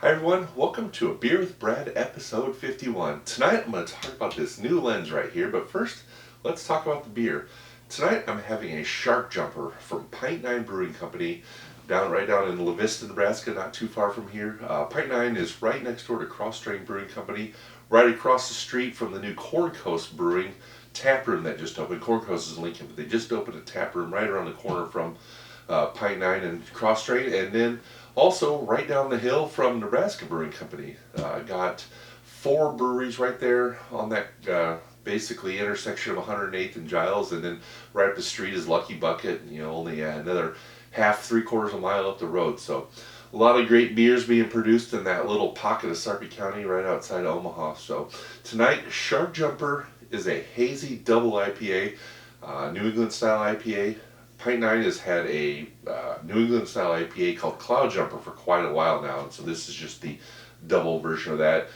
Hi everyone, welcome to A Beer with Brad episode 51. Tonight I'm going to talk about this new lens right here, but first let's talk about the beer. Tonight I'm having a Shark Jumper from Pint Brewing Company right down in La Vista, Nebraska, not too far from here. Pint is right next door to Cross Train Brewing Company, right across the street from the new Corn Coast Brewing tap room that just opened. Corn Coast is in Lincoln, but they just opened a tap room right around the corner from Pint and Cross Train, and then also right down the hill from Nebraska Brewing Company. Got four breweries right there on that basically intersection of 108th and Giles, and then right up the street is Lucky Bucket. Only another half, 3/4 of a mile up the road. So a lot of great beers being produced in that little pocket of Sarpy County right outside of Omaha. So tonight, Shark Jumper is a Hazy Double IPA, New England style IPA. Pint has had a New England style IPA called Cloud Jumper for quite a while now, and so this is just the double version of that.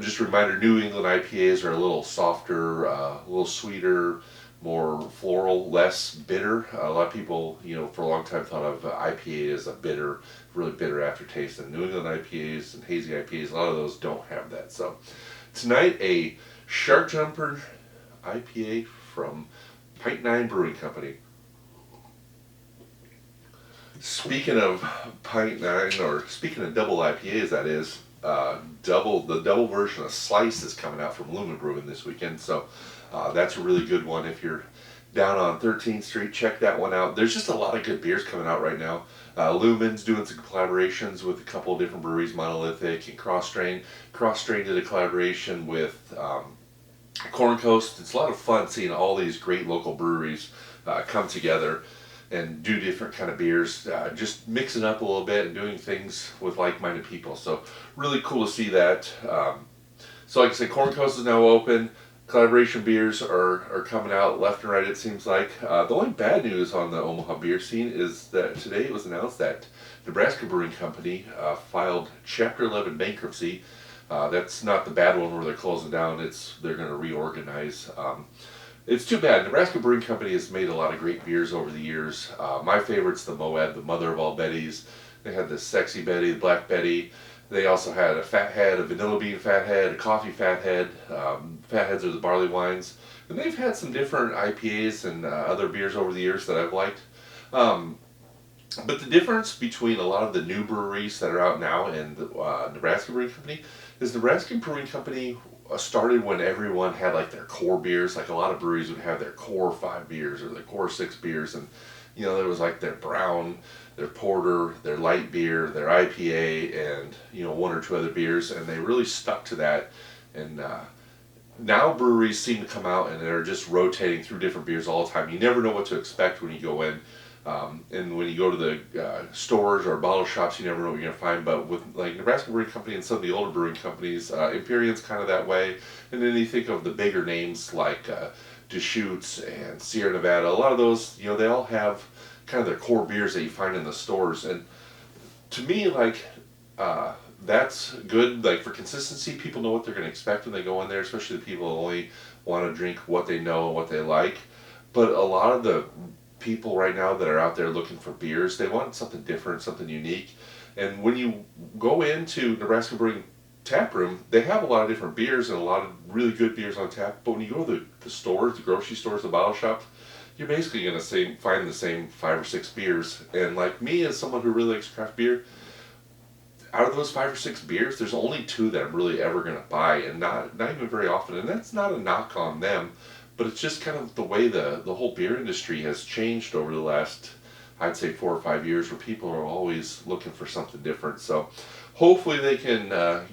Just a reminder, New England IPAs are a little softer, a little sweeter, more floral, less bitter. A lot of people, for a long time thought of IPA as a bitter, really bitter aftertaste, and New England IPAs and hazy IPAs, a lot of those don't have that. So tonight, a Shark Jumper IPA from Pint Brewing Company. Speaking of Pint or speaking of double IPAs, that is, the double version of Slice is coming out from Lumen Brewing this weekend. So that's a really good one. If you're down on 13th Street, check that one out. There's just a lot of good beers coming out right now. Lumen's doing some collaborations with a couple of different breweries, Monolithic and Cross Train. Cross Train did a collaboration with Corn Coast. It's a lot of fun seeing all these great local breweries come together and do different kind of beers, just mixing up a little bit and doing things with like-minded people. So really cool to see that. So like I said, Corn Coast is now open. Collaboration beers are coming out left and right, it seems like. The only bad news on the Omaha beer scene is that today it was announced that Nebraska Brewing Company filed Chapter 11 bankruptcy. That's not the bad one where they're closing down. They're going to reorganize. It's too bad. Nebraska Brewing Company has made a lot of great beers over the years. My favorite's the Moab, the mother of all Bettys. They had the Sexy Betty, the Black Betty. They also had a Fathead, a Vanilla Bean Fathead, a Coffee Fathead. Fatheads are the barley wines. And they've had some different IPAs and other beers over the years that I've liked. But the difference between a lot of the new breweries that are out now and the Nebraska Brewing Company is Nebraska Brewing Company started when everyone had like their core beers. Like a lot of breweries would have their core 5 beers or their core 6 beers, and there was like their brown, their porter, their light beer, their IPA, and one or two other beers, and they really stuck to that. And now breweries seem to come out and they're just rotating through different beers all the time. You never know what to expect when you go in. And when you go to the stores or bottle shops, you never know what you're going to find. But with like Nebraska Brewing Company and some of the older brewing companies, Empyrean's kind of that way. And then you think of the bigger names like Deschutes and Sierra Nevada. A lot of those, they all have kind of their core beers that you find in the stores. And to me, that's good. Like for consistency, people know what they're going to expect when they go in there, especially the people who only want to drink what they know and what they like. But a lot of the people right now that are out there looking for beers, they want something different, something unique. And when you go into Nebraska Brewing Tap Room, they have a lot of different beers and a lot of really good beers on tap. But when you go to the stores, the grocery stores, the bottle shops, you're basically going to find the same 5 or 6 beers. And like me, as someone who really likes craft beer, out of those 5 or 6 beers, there's only 2 that I'm really ever going to buy, and not even very often. And that's not a knock on them. But it's just kind of the way the whole beer industry has changed over the last, I'd say, 4 or 5 years, where people are always looking for something different. So hopefully they can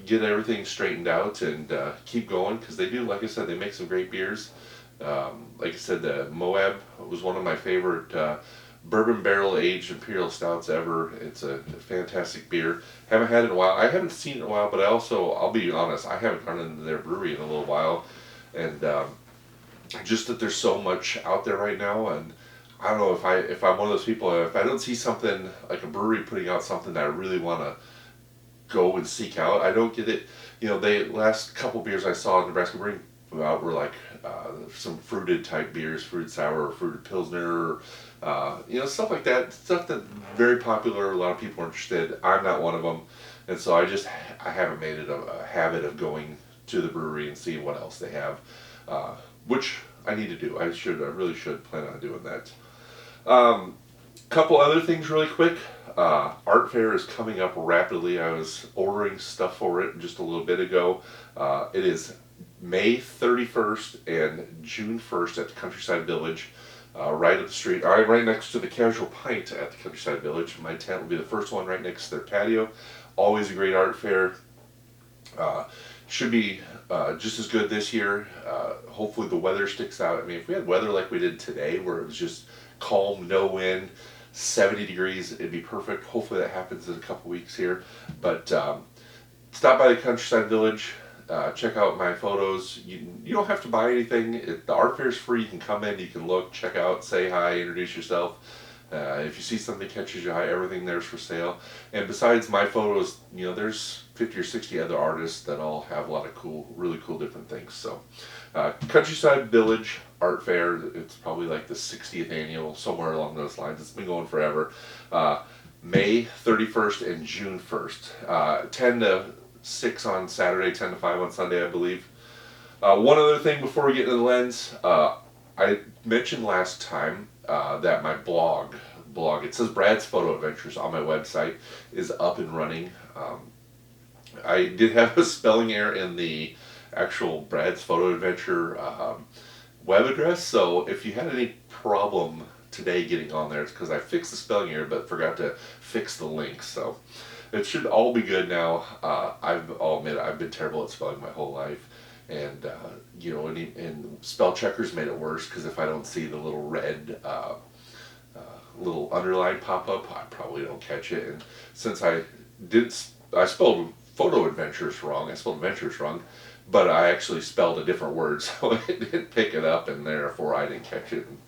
get everything straightened out and keep going, because they do, like I said, they make some great beers. Like I said, the Moab was one of my favorite bourbon barrel aged imperial stouts ever. It's a fantastic beer. Haven't had it in a while. I haven't seen it in a while, but I'll be honest, I haven't gone into their brewery in a little while. And just that there's so much out there right now, and I don't know if I'm one of those people, if I don't see something like a brewery putting out something that I really want to go and seek out, I don't get it. The last couple beers I saw in Nebraska Brewing out were like some fruited type beers, fruited sour or fruited pilsner, or, stuff like that. Stuff that's very popular. A lot of people are interested. I'm not one of them, and so I haven't made it a habit of going to the brewery and seeing what else they have, which I need to do. I really should plan on doing that. Couple other things really quick. Art Fair is coming up rapidly. I was ordering stuff for it just a little bit ago. It is May 31st and June 1st at the Countryside Village, right up the street, right next to the Casual Pint at the Countryside Village. My tent will be the first one right next to their patio. Always a great art fair. Should be just as good this year. Hopefully the weather sticks out. I mean, if we had weather like we did today, where it was just calm, no wind, 70 degrees, it'd be perfect. Hopefully that happens in a couple weeks here. But stop by the Countryside Village. Check out my photos. You don't have to buy anything. The art fair is free. You can come in, you can look, check out, say hi, introduce yourself. If you see something that catches your eye, everything there's for sale. And besides my photos, there's 50 or 60 other artists that all have a lot of really cool different things. So Countryside Village Art Fair, it's probably like the 60th annual, somewhere along those lines. It's been going forever. May 31st and June 1st. 10 to 6 on Saturday, 10 to 5 on Sunday, I believe. One other thing before we get into the lens, I mentioned last time that my blog, it says Brad's Photo Adventures on my website, is up and running. I did have a spelling error in the actual Brad's Photo Adventure web address, so if you had any problem today getting on there, it's because I fixed the spelling error but forgot to fix the link. So it should all be good now. I'll admit I've been terrible at spelling my whole life, and and spell checkers made it worse, because if I don't see the little red little underline pop up, I probably don't catch it. And since I spelled Photo Adventures wrong. I spelled adventures wrong, but I actually spelled a different word, so it didn't pick it up, and therefore I didn't catch it. And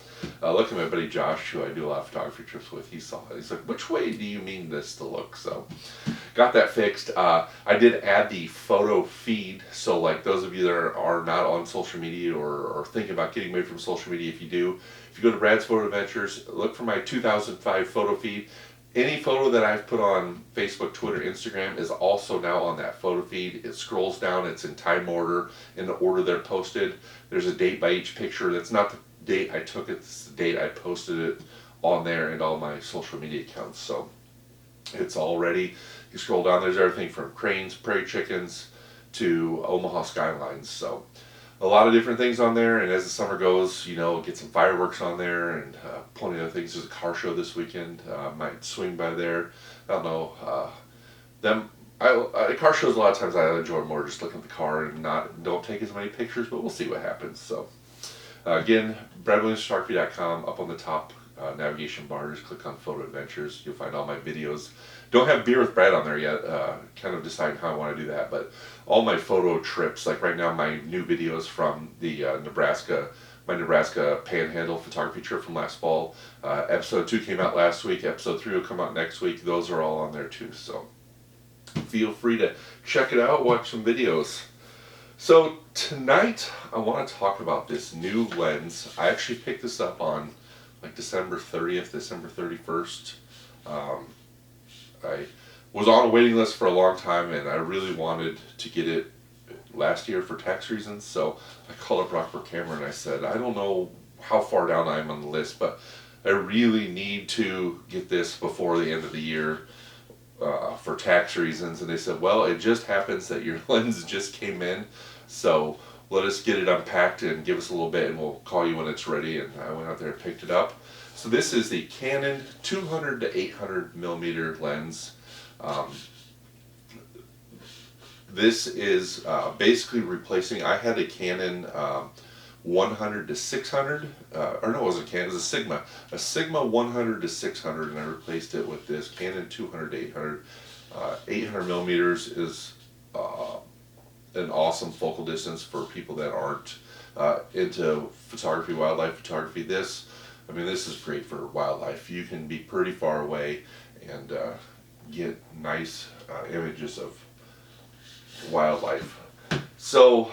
look at my buddy Josh, who I do a lot of photography trips with. He saw it. He's like, "Which way do you mean this to look?" So, got that fixed. I did add the photo feed, so like those of you that are not on social media or thinking about getting away from social media, if you go to Brad's Photo Adventures, look for my 2005 photo feed. Any photo that I've put on Facebook, Twitter, Instagram is also now on that photo feed. It scrolls down, it's in time order, in the order they're posted. There's a date by each picture. That's not the date I took it, it's the date I posted it on there and all my social media accounts. So it's all ready. You scroll down, there's everything from cranes, prairie chickens, to Omaha skylines. So a lot of different things on there, and as the summer goes, get some fireworks on there, and plenty of other things. There's a car show this weekend. Might swing by there. I don't know. Car shows, a lot of times I enjoy more just looking at the car and don't take as many pictures, but we'll see what happens. So again, bradwilliamsphotography.com. Up on the top navigation bar, just click on Photo Adventures. You'll find all my videos. Don't have Beer with Brad on there yet. Kind of deciding how I want to do that, but all my photo trips, like right now, my new videos from the my Nebraska Panhandle photography trip from last fall. Episode 2 came out last week. Episode 3 will come out next week. Those are all on there too. So feel free to check it out, watch some videos. So tonight I want to talk about this new lens. I actually picked this up on like December 30th, December 31st. I was on a waiting list for a long time, and I really wanted to get it last year for tax reasons. So I called up Rockford Camera and I said, I don't know how far down I am on the list, but I really need to get this before the end of the year for tax reasons. And they said, well, it just happens that your lens just came in, so let us get it unpacked and give us a little bit, and we'll call you when it's ready. And I went out there and picked it up. So this is the Canon 200 to 800 millimeter lens. This is basically replacing, I had a Canon 100 to 600, or no, it wasn't a Canon, it was a Sigma 100 to 600, and I replaced it with this Canon 200 to 800. 800 millimeters is an awesome focal distance for people that aren't into photography, wildlife photography. This is great for wildlife. You can be pretty far away and get nice images of wildlife. So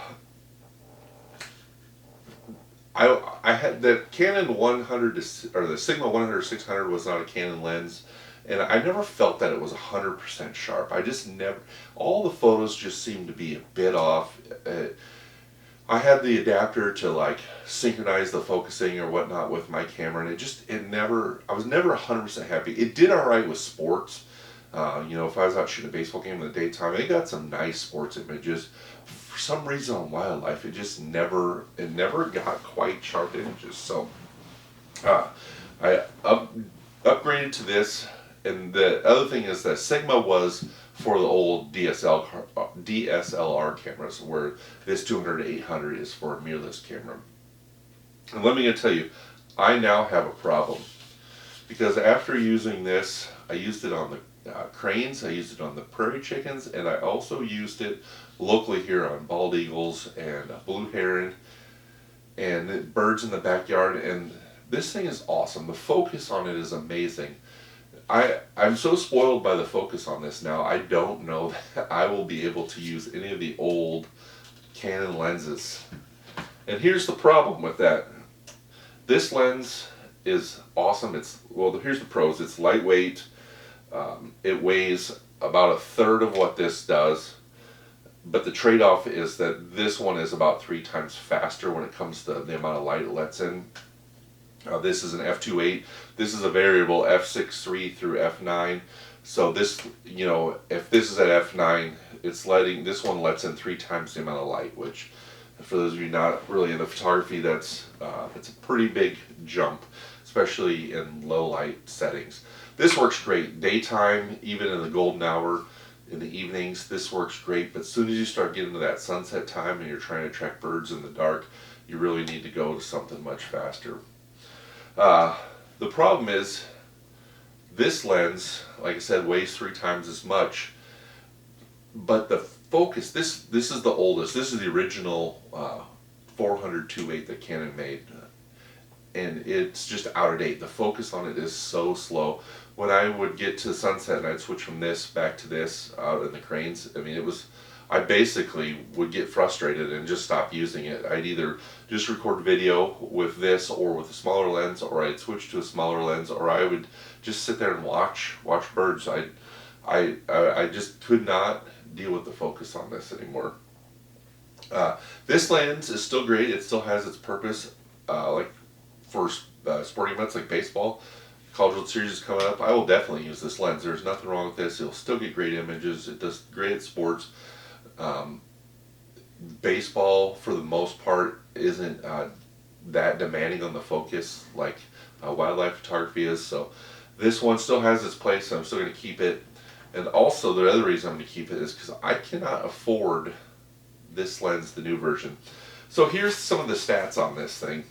I had the Canon 100 or the Sigma 100-600 was not a Canon lens, and I never felt that it was 100% sharp. I just never. All the photos just seemed to be a bit off. I had the adapter to like synchronize the focusing or whatnot with my camera, and it never. I was never 100% happy. It did all right with sports. If I was out shooting a baseball game in the daytime, it got some nice sports images. For some reason on wildlife, it never got quite sharp images. So I upgraded to this, and the other thing is that Sigma was for the old DSLR cameras, where this 200-800 is for a mirrorless camera. And let me tell you, I now have a problem, because after using this, I used it on the cranes, I used it on the prairie chickens, and I also used it locally here on bald eagles and blue heron and birds in the backyard, and this thing is awesome. The focus on it is amazing. I'm so spoiled by the focus on this now, I don't know that I will be able to use any of the old Canon lenses. And here's the problem with that. This lens is awesome. Here's the pros. It's lightweight. It weighs about a third of what this does. But the trade-off is that this one is about 3 times faster when it comes to the amount of light it lets in. This is an f2.8. This is a variable f6.3 through f9. So this, if this is at f9, this one lets in 3 times the amount of light, which for those of you not really into photography, that's a pretty big jump, especially in low light settings. This works great daytime, even in the golden hour. In the evenings, this works great, but as soon as you start getting to that sunset time and you're trying to track birds in the dark, you really need to go to something much faster. The problem is, this lens, like I said, weighs 3 times as much, but the focus, this is the oldest, this is the original 400-2.8 that Canon made, and it's just out of date. The focus on it is so slow. When I would get to sunset and I'd switch from this back to this out in the cranes, I basically would get frustrated and just stop using it. I'd either just record video with this or with a smaller lens, or I'd switch to a smaller lens, or I would just sit there and watch birds. I just could not deal with the focus on this anymore. This lens is still great. It still has its purpose, like for sporting events like baseball. College World Series is coming up. I will definitely use this lens. There's nothing wrong with this. It'll still get great images. It does great at sports. Baseball, for the most part, isn't that demanding on the focus like wildlife photography is. So this one still has its place, and I'm still going to keep it. And also, the other reason I'm going to keep it is because I cannot afford this lens, the new version. So here's some of the stats on this thing.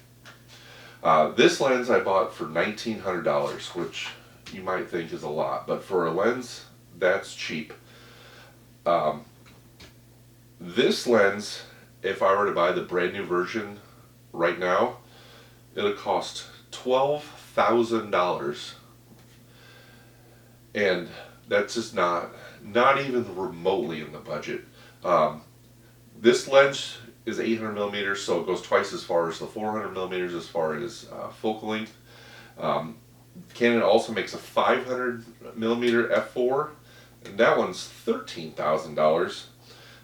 This lens I bought for $1,900, which you might think is a lot, but for a lens, that's cheap. This lens, if I were to buy the brand new version right now, it'll cost $12,000, and that's just not even remotely in the budget. This lens is 800 millimeters, so it goes twice as far as the 400 millimeters as far as focal length. Canon also makes a 500 millimeter f4, and that one's $13,000.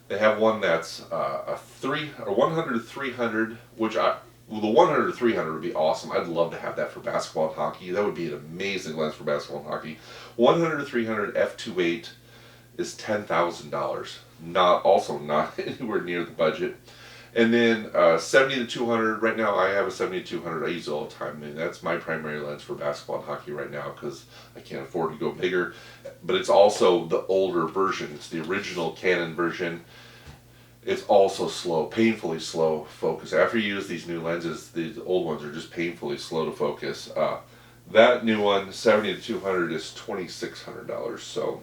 They have one that's a 100-300, which the 100-300 would be awesome. I'd love to have that for basketball and hockey. That would be an amazing lens for basketball and hockey. 100-300 f2.8 is $10,000. Not anywhere near the budget. And then 70-200. Right now, I have a 70-200. I use it all the time. And that's my primary lens for basketball and hockey right now because I can't afford to go bigger. But it's also the older version. It's the original Canon version. It's also slow, painfully slow focus. After you use these new lenses, these old ones are just painfully slow to focus. That new one, 70-200, is $2,600. So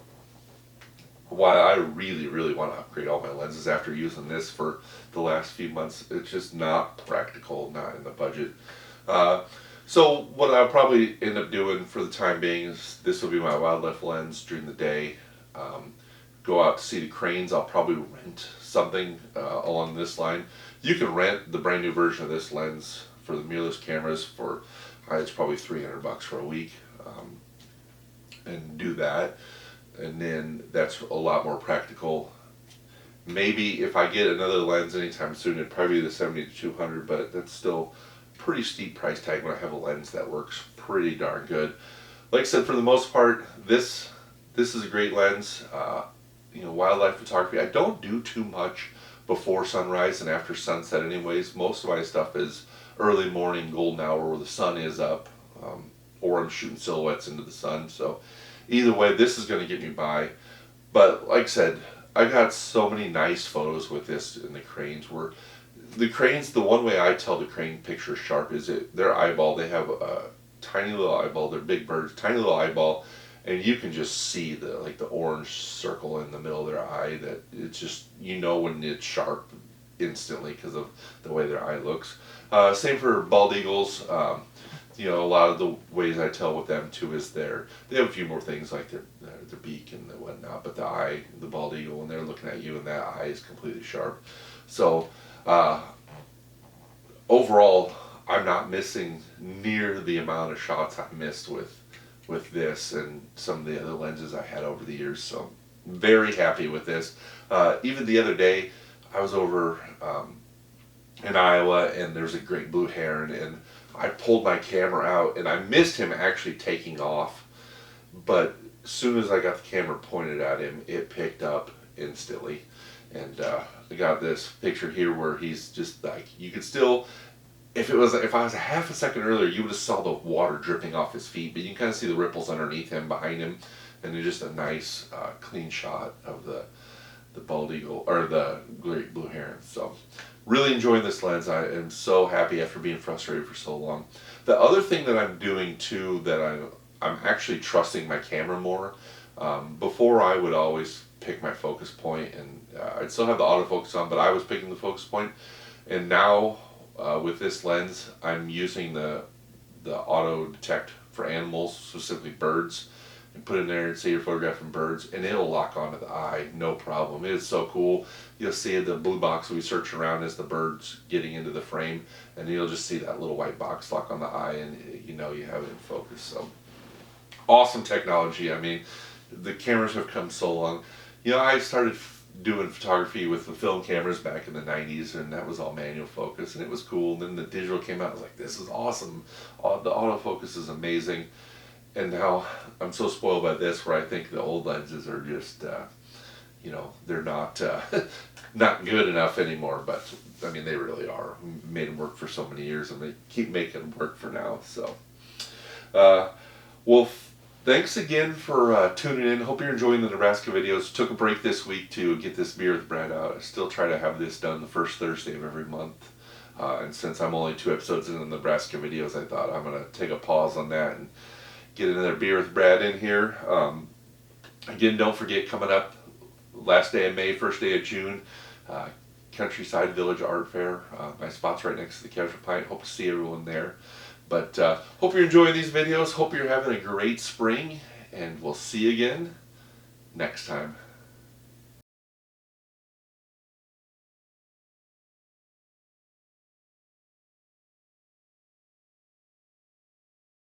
while I really, really want to upgrade all my lenses after using this for the last few months, it's just not practical, not in the budget. So what I'll probably end up doing for the time being is this will be my wildlife lens during the day. Go out to see the cranes. I'll probably rent something along this line. You can rent the brand new version of this lens for the mirrorless cameras for, it's probably $300 for a week, and do that. And then that's a lot more practical. Maybe if I get another lens anytime soon, it'd probably be the 70 to 200, but that's still pretty steep price tag when I have a lens that works pretty darn good. Like I said, for the most part, this is a great lens. You know, wildlife photography, I don't do too much before sunrise and after sunset anyways. Most of my stuff is early morning, golden hour, where the sun is up, or I'm shooting silhouettes into the sun. So either way, this is going to get me by. But like I said, I got so many nice photos with this in the cranes. Where the cranes, the one way I tell the crane picture is sharp is their eyeball. They have a tiny little eyeball. They're big birds, tiny little eyeball, and you can just see the orange circle in the middle of their eye. That it's just, you know, when it's sharp instantly because of the way their eye looks. Same for bald eagles. You know, a lot of the ways I tell with them too is they have a few more things like their beak and the whatnot, but the eye, the bald eagle, when they're looking at you and that eye is completely sharp. So overall, I'm not missing near the amount of shots I missed with this and some of the other lenses I had over the years. So very happy with this. Even the other day, I was over in Iowa, and there's a great blue heron, and I pulled my camera out, and I missed him actually taking off, but as soon as I got the camera pointed at him, it picked up instantly. And I got this picture here where he's just like, you could still, if I was a half a second earlier, you would have saw the water dripping off his feet, but you can kind of see the ripples underneath him, behind him, and it's just a nice clean shot of the bald eagle, or the great blue heron. So really enjoying this lens. I am so happy after being frustrated for so long. The other thing that I'm doing too, that I'm actually trusting my camera more. Before I would always pick my focus point, and I'd still have the autofocus on, but I was picking the focus point. And now with this lens, I'm using the auto detect for animals, specifically birds, and put in there and say you're photographing birds, and it'll lock onto the eye, no problem. It is so cool. You'll see the blue box we search around as the bird's getting into the frame, and you'll just see that little white box lock on the eye, and you know you have it in focus. So awesome technology. I mean, the cameras have come so long. You know, I started doing photography with the film cameras back in the 90s, and that was all manual focus, and it was cool. And then the digital came out. I was like, this is awesome. The autofocus is amazing. And now I'm so spoiled by this, where I think the old lenses are just, you know, they're not not good enough anymore. But I mean, they really are. We made them work for so many years, and they keep making them work for now. So, well, thanks again for tuning in. Hope you're enjoying the Nebraska videos. Took a break this week to get this Beer with Brad out. I still try to have this done the first Thursday of every month. And since I'm only 2 episodes in the Nebraska videos, I thought I'm going to take a pause on that and get another Beer with Brad in here. Again, don't forget, coming up last day of May, first day of June, Countryside Village Art Fair. My spot's right next to the Casual Pint. Hope to see everyone there. But hope you're enjoying these videos. Hope you're having a great spring, and we'll see you again next time.